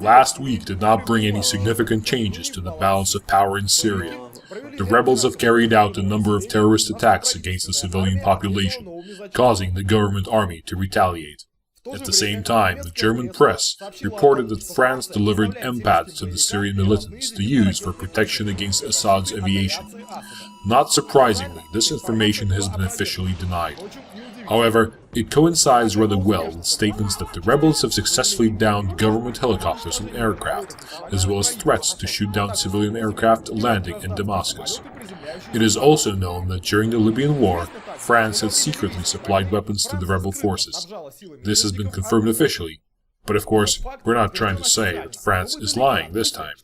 Last week did not bring any significant changes to the balance of power in Syria. The rebels have carried out a number of terrorist attacks against the civilian population, causing the government army to retaliate. At the same time, the German press reported that France delivered MPADS to the Syrian militants to use for protection against Assad's aviation. Not surprisingly, this information has been officially denied. However, it coincides rather well with statements that the rebels have successfully downed government helicopters and aircraft, as well as threats to shoot down civilian aircraft landing in Damascus. It is also known that during the Libyan war, France had secretly supplied weapons to the rebel forces. This has been confirmed officially, but of course, we're not trying to say that France is lying this time.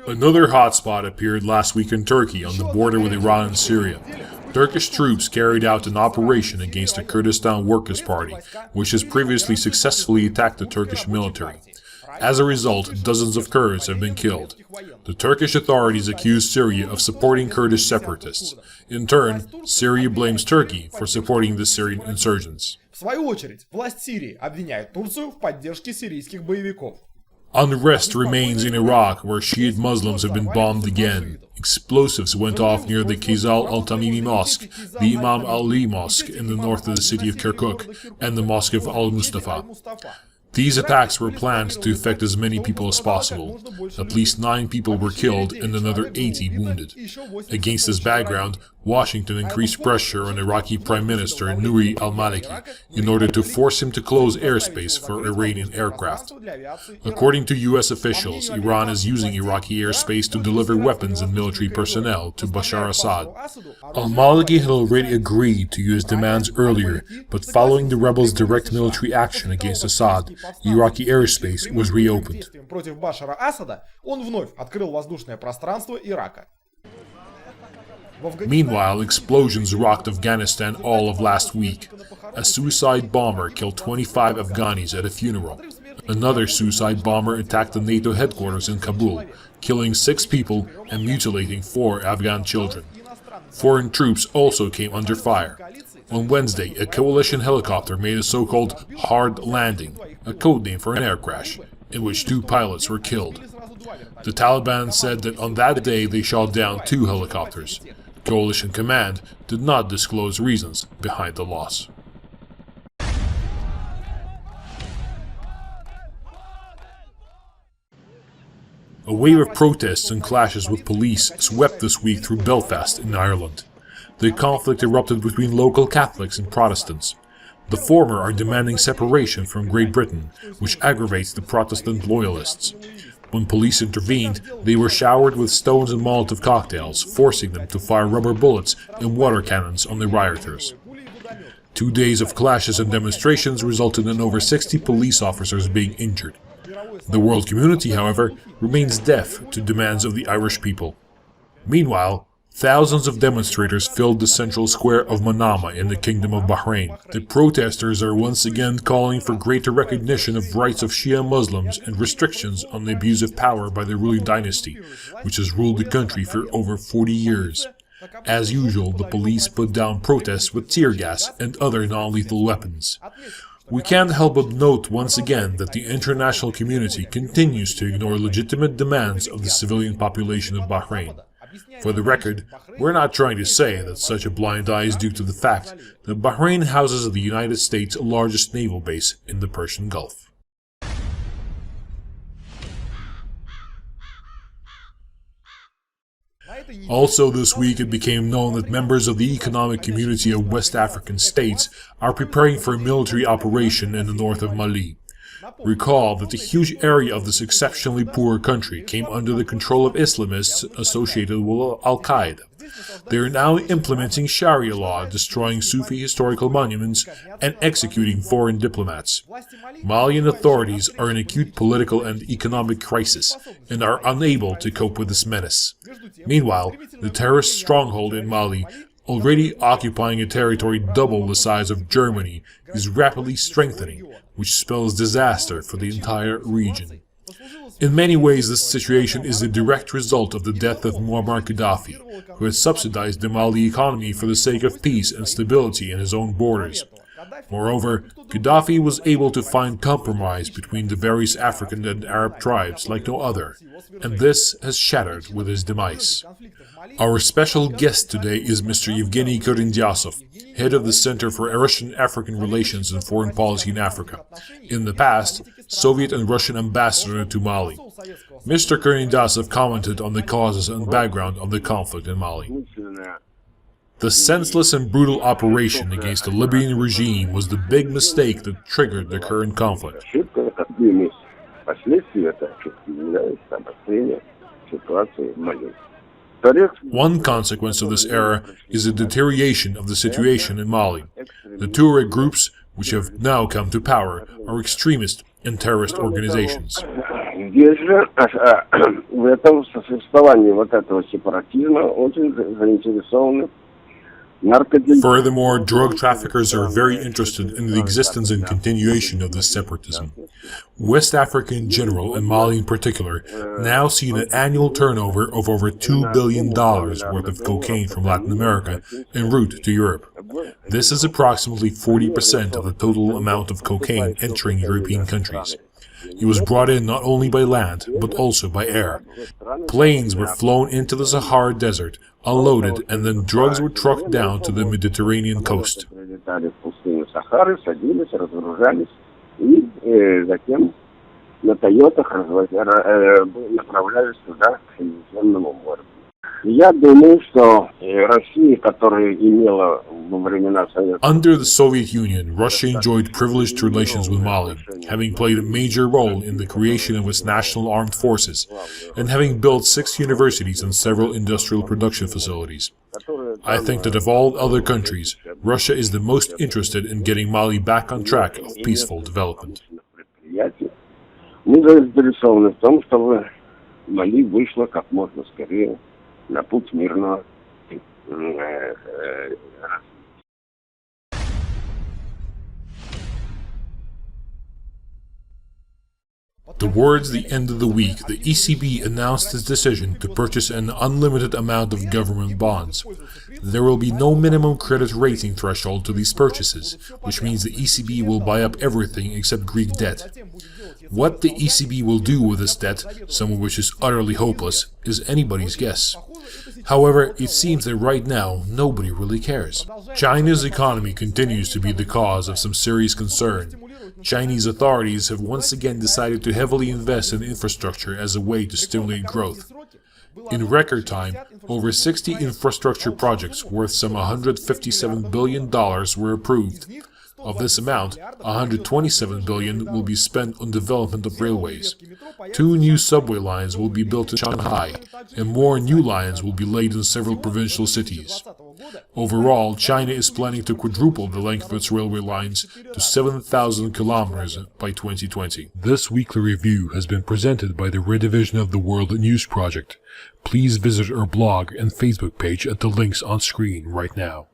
Another hotspot appeared last week in Turkey on the border with Iran and Syria. Turkish troops carried out an operation against the Kurdistan Workers' Party, which has previously successfully attacked the Turkish military. As a result, dozens of Kurds have been killed. The Turkish authorities accuse Syria of supporting Kurdish separatists. In turn, Syria blames Turkey for supporting the Syrian insurgents. В свою очередь, власть Сирии обвиняет Турцию в поддержке сирийских боевиков. Unrest remains in Iraq, where Shiite Muslims have been bombed again. Explosives went off near the Kizal al-Tamimi Mosque, the Imam Ali Mosque in the north of the city of Kirkuk, and the Mosque of al-Mustafa. These attacks were planned to affect as many people as possible. At least 9 people were killed and another 80 wounded. Against this background, Washington increased pressure on Iraqi Prime Minister Nouri al-Maliki in order to force him to close airspace for Iranian aircraft. According to US officials, Iran is using Iraqi airspace to deliver weapons and military personnel to Bashar Assad. Al-Maliki had already agreed to use demands earlier, but following the rebels' direct military action against Assad, Iraqi airspace was reopened. Против Башара Асада он вновь открыл воздушное пространство Ирака. Meanwhile, explosions rocked Afghanistan all of last week. A suicide bomber killed 25 Afghanis at a funeral. Another suicide bomber attacked the NATO headquarters in Kabul, killing 6 people and mutilating 4 Afghan children. Foreign troops also came under fire. On Wednesday, a coalition helicopter made a so-called hard landing, a codename for an air crash, in which 2 pilots were killed. The Taliban said that on that day they shot down 2 helicopters. Coalition Command did not disclose reasons behind the loss. A wave of protests and clashes with police swept this week through Belfast in Ireland. The conflict erupted between local Catholics and Protestants. The former are demanding separation from Great Britain, which aggravates the Protestant loyalists. When police intervened, they were showered with stones and Molotov cocktails, forcing them to fire rubber bullets and water cannons on the rioters. 2 days of clashes and demonstrations resulted in over 60 police officers being injured. The world community, however, remains deaf to demands of the Irish people. Meanwhile, thousands of demonstrators filled the central square of Manama in the Kingdom of Bahrain. The protesters are once again calling for greater recognition of rights of Shia Muslims and restrictions on the abuse of power by the ruling dynasty, which has ruled the country for over 40 years. As usual, the police put down protests with tear gas and other non-lethal weapons. We can't help but note once again that the international community continues to ignore legitimate demands of the civilian population of Bahrain. For the record, we're not trying to say that such a blind eye is due to the fact that Bahrain houses the United States' largest naval base in the Persian Gulf. Also this week it became known that members of the Economic Community of West African States are preparing for a military operation in the north of Mali. Recall that the huge area of this exceptionally poor country came under the control of Islamists associated with Al-Qaeda. They are now implementing Sharia law, destroying Sufi historical monuments, and executing foreign diplomats. Malian authorities are in acute political and economic crisis and are unable to cope with this menace. Meanwhile, the terrorist stronghold in Mali, already occupying a territory double the size of Germany, is rapidly strengthening, which spells disaster for the entire region. In many ways, this situation is the direct result of the death of Muammar Gaddafi, who had subsidized the Mali economy for the sake of peace and stability in his own borders. Moreover, Gaddafi was able to find compromise between the various African and Arab tribes like no other, and this has shattered with his demise. Our special guest today is Mr. Yevgeny Korindyasov, head of the Center for Russian-African Relations and Foreign Policy in Africa, in the past, Soviet and Russian ambassador to Mali. Mr. Korindyasov commented on the causes and background of the conflict in Mali. The senseless and brutal operation against the Libyan regime was the big mistake that triggered the current conflict. One consequence of this error is the deterioration of the situation in Mali. The Tuareg groups, which have now come to power, are extremist and terrorist organizations. Здесь же в этом существовании вот этого сепаратизма очень заинтересованы. Furthermore, drug traffickers are very interested in the existence and continuation of this separatism. West Africa in general, and Mali in particular, now see an annual turnover of over $2 billion worth of cocaine from Latin America en route to Europe. This is approximately 40% of the total amount of cocaine entering European countries. It was brought in not only by land, but also by air. Planes were flown into the Sahara Desert, unloaded, and then drugs were trucked down to the Mediterranean coast. Under the Soviet Union, Russia enjoyed privileged relations with Mali, having played a major role in the creation of its national armed forces, and having built 6 universities and several industrial production facilities. I think that of all other countries, Russia is the most interested in getting Mali back on track of peaceful development. На путь мирного Towards the end of the week, the ECB announced its decision to purchase an unlimited amount of government bonds. There will be no minimum credit rating threshold to these purchases, which means the ECB will buy up everything except Greek debt. What the ECB will do with this debt, some of which is utterly hopeless, is anybody's guess. However, it seems that right now, nobody really cares. China's economy continues to be the cause of some serious concern. Chinese authorities have once again decided to heavily invest in infrastructure as a way to stimulate growth. In record time, over 60 infrastructure projects worth some $157 billion were approved. Of this amount, $127 billion will be spent on development of railways. 2 new subway lines will be built in Shanghai, and more new lines will be laid in several provincial cities. Overall, China is planning to quadruple the length of its railway lines to 7,000 kilometers by 2020. This weekly review has been presented by the Redivision of the World News Project. Please visit our blog and Facebook page at the links on screen right now.